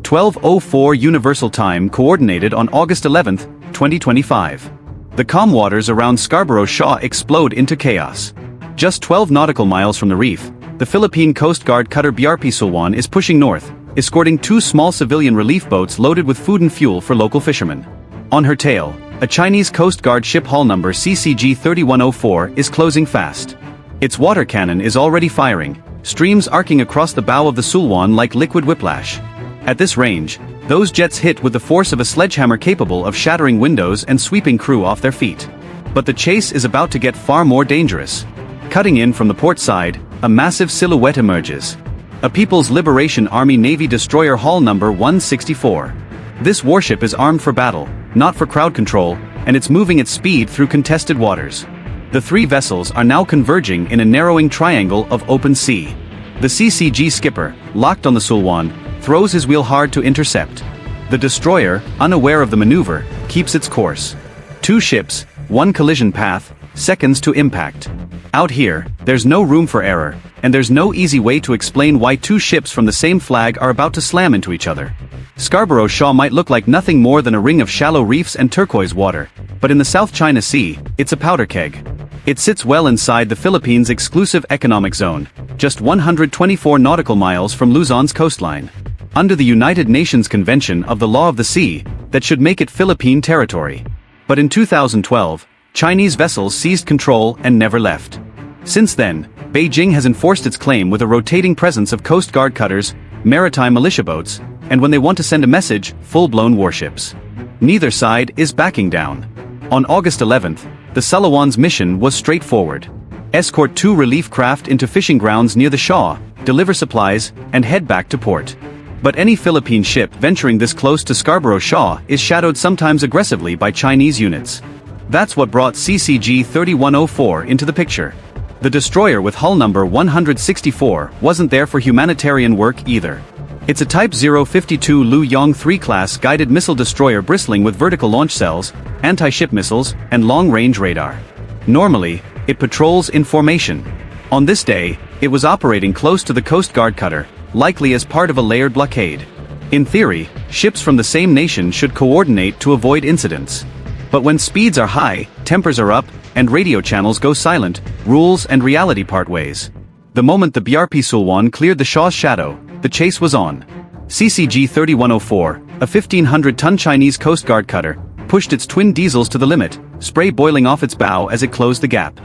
12:04 Universal Time coordinated on August 11, 2025. The calm waters around Scarborough Shoal explode into chaos. Just 12 nautical miles from the reef, the Philippine Coast Guard cutter BRP Sulwan is pushing north, escorting two small civilian relief boats loaded with food and fuel for local fishermen. On her tail, a Chinese Coast Guard ship hull number CCG-3104 is closing fast. Its water cannon is already firing, streams arcing across the bow of the Sulwan like liquid whiplash. At this range, those jets hit with the force of a sledgehammer capable of shattering windows and sweeping crew off their feet. But the chase is about to get far more dangerous. Cutting in from the port side, a massive silhouette emerges. A People's Liberation Army Navy destroyer hull number 164. This warship is armed for battle, not for crowd control, and it's moving at speed through contested waters. The three vessels are now converging in a narrowing triangle of open sea. The CCG skipper, locked on the Sulwan, throws his wheel hard to intercept. The destroyer, unaware of the maneuver, keeps its course. Two ships, one collision path, seconds to impact. Out here, there's no room for error, and there's no easy way to explain why two ships from the same flag are about to slam into each other. Scarborough Shoal might look like nothing more than a ring of shallow reefs and turquoise water, but in the South China Sea, it's a powder keg. It sits well inside the Philippines' exclusive economic zone, just 124 nautical miles from Luzon's coastline. Under the United Nations Convention of the Law of the Sea, that should make it Philippine territory. But in 2012, Chinese vessels seized control and never left. Since then, Beijing has enforced its claim with a rotating presence of Coast Guard cutters, maritime militia boats, and when they want to send a message, full-blown warships. Neither side is backing down. On August 11th, the Sulwan's mission was straightforward. Escort two relief craft into fishing grounds near the Shaw, deliver supplies, and head back to port. But any Philippine ship venturing this close to Scarborough Shoal is shadowed sometimes aggressively by Chinese units. That's what brought CCG-3104 into the picture. The destroyer with hull number 164 wasn't there for humanitarian work either. It's a Type 052 Lu Yong 3 class guided missile destroyer bristling with vertical launch cells, anti-ship missiles, and long-range radar. Normally, it patrols in formation. On this day, it was operating close to the Coast Guard cutter, likely as part of a layered blockade. In theory, ships from the same nation should coordinate to avoid incidents. But when speeds are high, tempers are up, and radio channels go silent, rules and reality part ways. The moment the BRP Sulwan cleared the Shaw's shadow, the chase was on. CCG-3104, a 1,500-ton Chinese Coast Guard cutter, pushed its twin diesels to the limit, spray boiling off its bow as it closed the gap.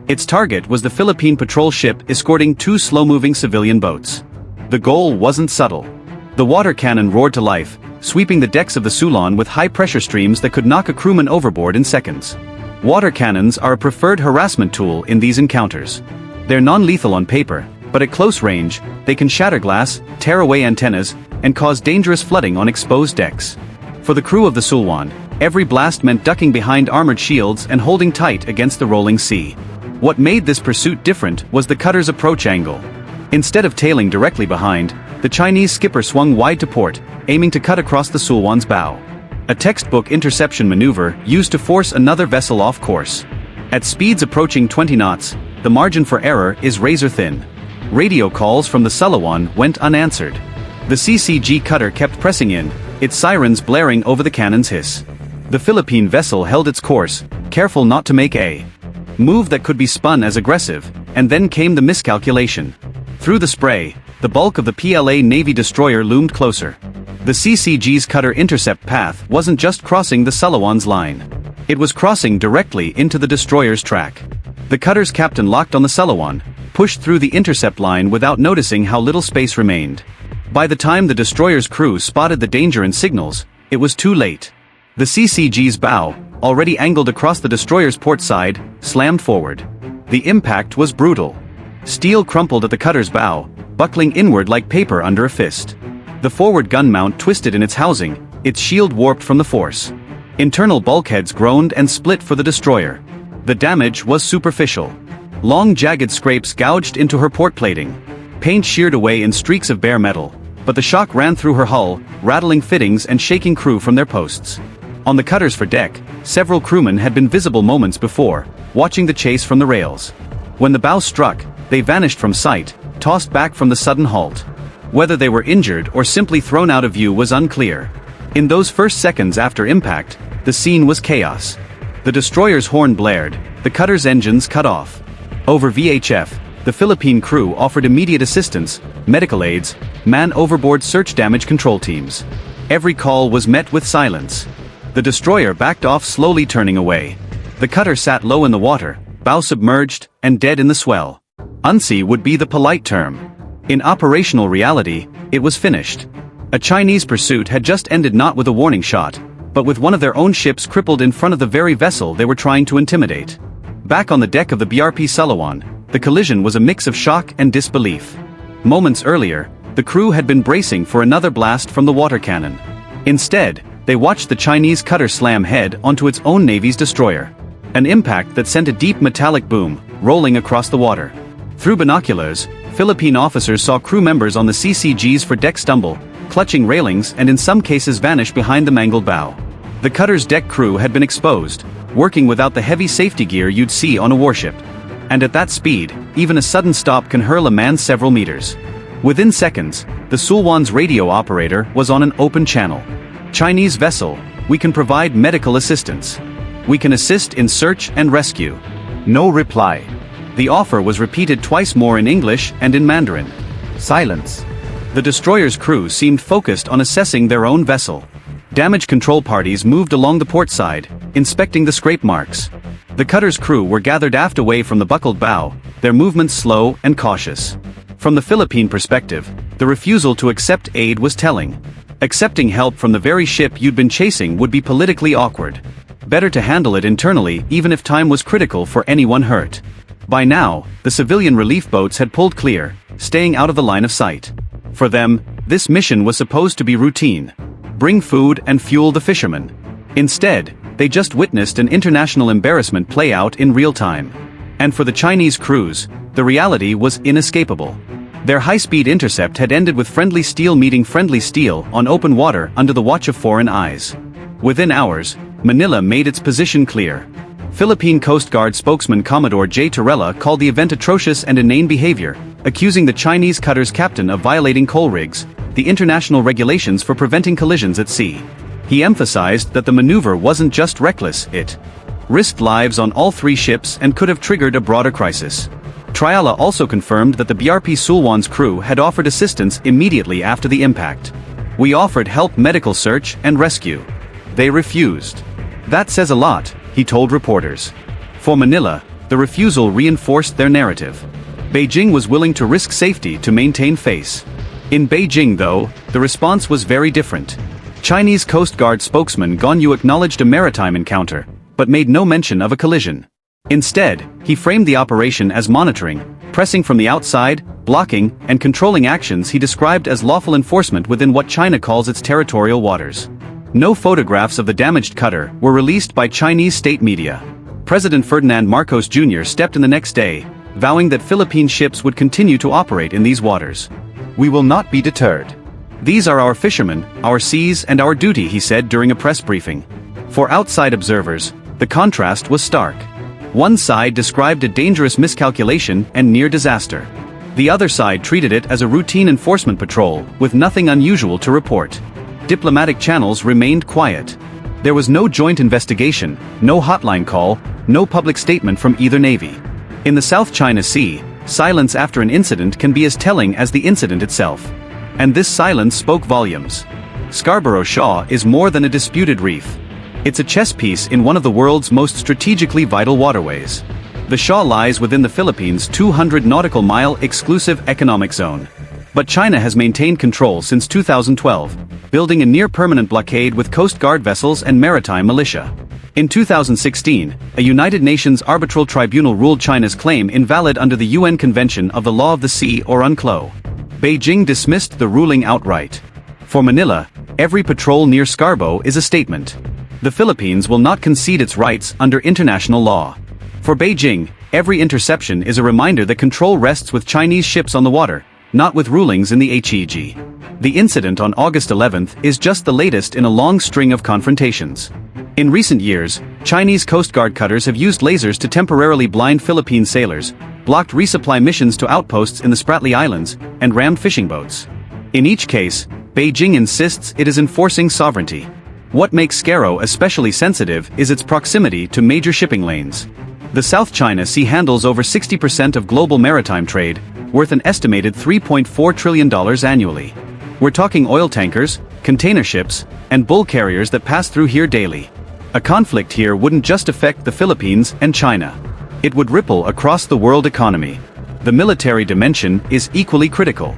Its target was the Philippine patrol ship escorting two slow-moving civilian boats. The goal wasn't subtle. The water cannon roared to life, sweeping the decks of the Sulwan with high-pressure streams that could knock a crewman overboard in seconds. Water cannons are a preferred harassment tool in these encounters. They're non-lethal on paper, but at close range, they can shatter glass, tear away antennas, and cause dangerous flooding on exposed decks. For the crew of the Sulwan, every blast meant ducking behind armored shields and holding tight against the rolling sea. What made this pursuit different was the cutter's approach angle. Instead of tailing directly behind, the Chinese skipper swung wide to port, aiming to cut across the Sulwan's bow. A textbook interception maneuver used to force another vessel off course. At speeds approaching 20 knots, the margin for error is razor thin. Radio calls from the Sulwan went unanswered. The CCG cutter kept pressing in, its sirens blaring over the cannon's hiss. The Philippine vessel held its course, careful not to make a move that could be spun as aggressive, and then came the miscalculation. Through the spray, the bulk of the PLA Navy destroyer loomed closer. The CCG's cutter intercept path wasn't just crossing the Sulwan's line. It was crossing directly into the destroyer's track. The cutter's captain locked on the Sulwan, pushed through the intercept line without noticing how little space remained. By the time the destroyer's crew spotted the danger and signals, it was too late. The CCG's bow, already angled across the destroyer's port side, slammed forward. The impact was brutal. Steel crumpled at the cutter's bow, buckling inward like paper under a fist. The forward gun mount twisted in its housing, its shield warped from the force. Internal bulkheads groaned and split for the destroyer. The damage was superficial. Long jagged scrapes gouged into her port plating. Paint sheared away in streaks of bare metal, but the shock ran through her hull, rattling fittings and shaking crew from their posts. On the cutter's foredeck, several crewmen had been visible moments before, watching the chase from the rails. When the bow struck, they vanished from sight, tossed back from the sudden halt. Whether they were injured or simply thrown out of view was unclear. In those first seconds after impact, the scene was chaos. The destroyer's horn blared, the cutter's engines cut off. Over VHF, the Philippine crew offered immediate assistance, medical aids, man-overboard search damage control teams. Every call was met with silence. The destroyer backed off, slowly turning away. The cutter sat low in the water, bow submerged, and dead in the swell. Unsea would be the polite term. In operational reality, it was finished. A Chinese pursuit had just ended, not with a warning shot, but with one of their own ships crippled in front of the very vessel they were trying to intimidate. Back on the deck of the BRP Sullivan, the collision was a mix of shock and disbelief. Moments earlier, the crew had been bracing for another blast from the water cannon. Instead, they watched the Chinese cutter slam head onto its own Navy's destroyer. An impact that sent a deep metallic boom, rolling across the water. Through binoculars, Philippine officers saw crew members on the CCGs for deck stumble, clutching railings, and in some cases vanish behind the mangled bow. The cutter's deck crew had been exposed, working without the heavy safety gear you'd see on a warship. And at that speed, even a sudden stop can hurl a man several meters. Within seconds, the Sulwan's radio operator was on an open channel. "Chinese vessel, we can provide medical assistance. We can assist in search and rescue." No reply. The offer was repeated twice more in English and in Mandarin. Silence. The destroyer's crew seemed focused on assessing their own vessel. Damage control parties moved along the port side, inspecting the scrape marks. The cutter's crew were gathered aft away from the buckled bow, their movements slow and cautious. From the Philippine perspective, the refusal to accept aid was telling. Accepting help from the very ship you'd been chasing would be politically awkward. Better to handle it internally, even if time was critical for anyone hurt. By now, the civilian relief boats had pulled clear, staying out of the line of sight. For them, this mission was supposed to be routine. Bring food and fuel the fishermen. Instead, they just witnessed an international embarrassment play out in real time. And for the Chinese crews, the reality was inescapable. Their high-speed intercept had ended with friendly steel meeting friendly steel on open water under the watch of foreign eyes. Within hours, Manila made its position clear. Philippine Coast Guard spokesman Commodore J. Torella called the event atrocious and inane behavior, accusing the Chinese cutter's captain of violating coal rigs, the international regulations for preventing collisions at sea. He emphasized that the maneuver wasn't just reckless, it risked lives on all three ships and could have triggered a broader crisis. Triala also confirmed that the BRP Sulwan's crew had offered assistance immediately after the impact. "We offered help, medical search and rescue. They refused." That says a lot, he told reporters. For Manila, the refusal reinforced their narrative. Beijing was willing to risk safety to maintain face. In Beijing, though, the response was very different. Chinese Coast Guard spokesman Gan Yu acknowledged a maritime encounter, but made no mention of a collision. Instead, he framed the operation as monitoring, pressing from the outside, blocking, and controlling actions he described as lawful enforcement within what China calls its territorial waters. No photographs of the damaged cutter were released by Chinese state media. President Ferdinand Marcos Jr. stepped in the next day, vowing that Philippine ships would continue to operate in these waters. "We will not be deterred. These are our fishermen, our seas, and our duty," he said during a press briefing. For outside observers, the contrast was stark. One side described a dangerous miscalculation and near disaster. The other side treated it as a routine enforcement patrol, with nothing unusual to report. Diplomatic channels remained quiet. There was no joint investigation, no hotline call, no public statement from either navy. In the South China Sea, silence after an incident can be as telling as the incident itself. And this silence spoke volumes. Scarborough Shoal is more than a disputed reef. It's a chess piece in one of the world's most strategically vital waterways. The Shoal lies within the Philippines' 200 nautical mile exclusive economic zone. But China has maintained control since 2012, building a near-permanent blockade with Coast Guard vessels and maritime militia. In 2016, a United Nations arbitral tribunal ruled China's claim invalid under the UN Convention of the Law of the Sea or UNCLOS. Beijing dismissed the ruling outright. For Manila, every patrol near Scarborough is a statement. The Philippines will not concede its rights under international law. For Beijing, every interception is a reminder that control rests with Chinese ships on the water, not with rulings in the HEG. The incident on August 11th is just the latest in a long string of confrontations. In recent years, Chinese Coast Guard cutters have used lasers to temporarily blind Philippine sailors, blocked resupply missions to outposts in the Spratly Islands, and rammed fishing boats. In each case, Beijing insists it is enforcing sovereignty. What makes Scarborough especially sensitive is its proximity to major shipping lanes. The South China Sea handles over 60% of global maritime trade, worth an estimated $3.4 trillion annually. We're talking oil tankers, container ships, and bull carriers that pass through here daily. A conflict here wouldn't just affect the Philippines and China. It would ripple across the world economy. The military dimension is equally critical.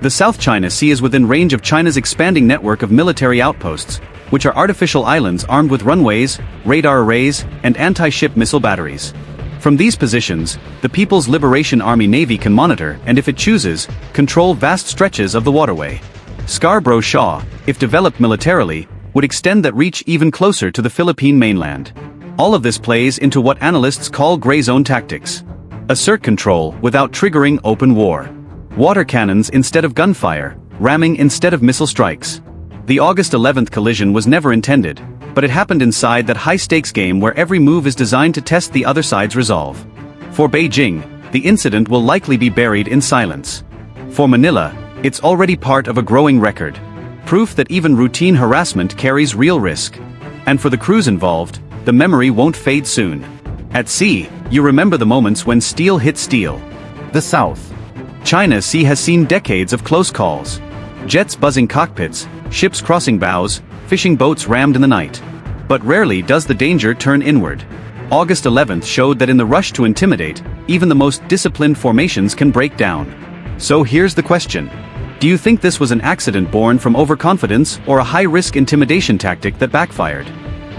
The South China Sea is within range of China's expanding network of military outposts, which are artificial islands armed with runways, radar arrays, and anti-ship missile batteries. From these positions, the People's Liberation Army Navy can monitor and, if it chooses, control vast stretches of the waterway. Scarborough Shoal, if developed militarily, would extend that reach even closer to the Philippine mainland. All of this plays into what analysts call gray zone tactics. Assert control without triggering open war. Water cannons instead of gunfire, ramming instead of missile strikes. The August 11th collision was never intended, but it happened inside that high-stakes game where every move is designed to test the other side's resolve. For Beijing, the incident will likely be buried in silence. For Manila, it's already part of a growing record. Proof that even routine harassment carries real risk. And for the crews involved, the memory won't fade soon. At sea, you remember the moments when steel hit steel. The South China Sea has seen decades of close calls. Jets buzzing cockpits, ships crossing bows, fishing boats rammed in the night. But rarely does the danger turn inward. August 11th showed that in the rush to intimidate, even the most disciplined formations can break down. So here's the question. Do you think this was an accident born from overconfidence or a high-risk intimidation tactic that backfired?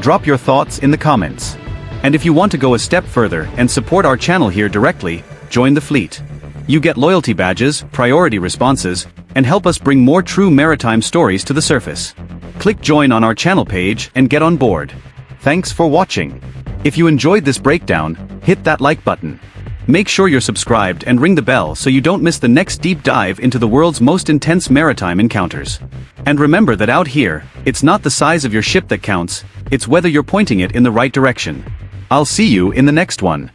Drop your thoughts in the comments. And if you want to go a step further and support our channel here directly, join the fleet. You get loyalty badges, priority responses, and help us bring more true maritime stories to the surface. Click join on our channel page and get on board. Thanks for watching. If you enjoyed this breakdown, hit that like button. Make sure you're subscribed and ring the bell so you don't miss the next deep dive into the world's most intense maritime encounters. And remember that out here, it's not the size of your ship that counts, it's whether you're pointing it in the right direction. I'll see you in the next one.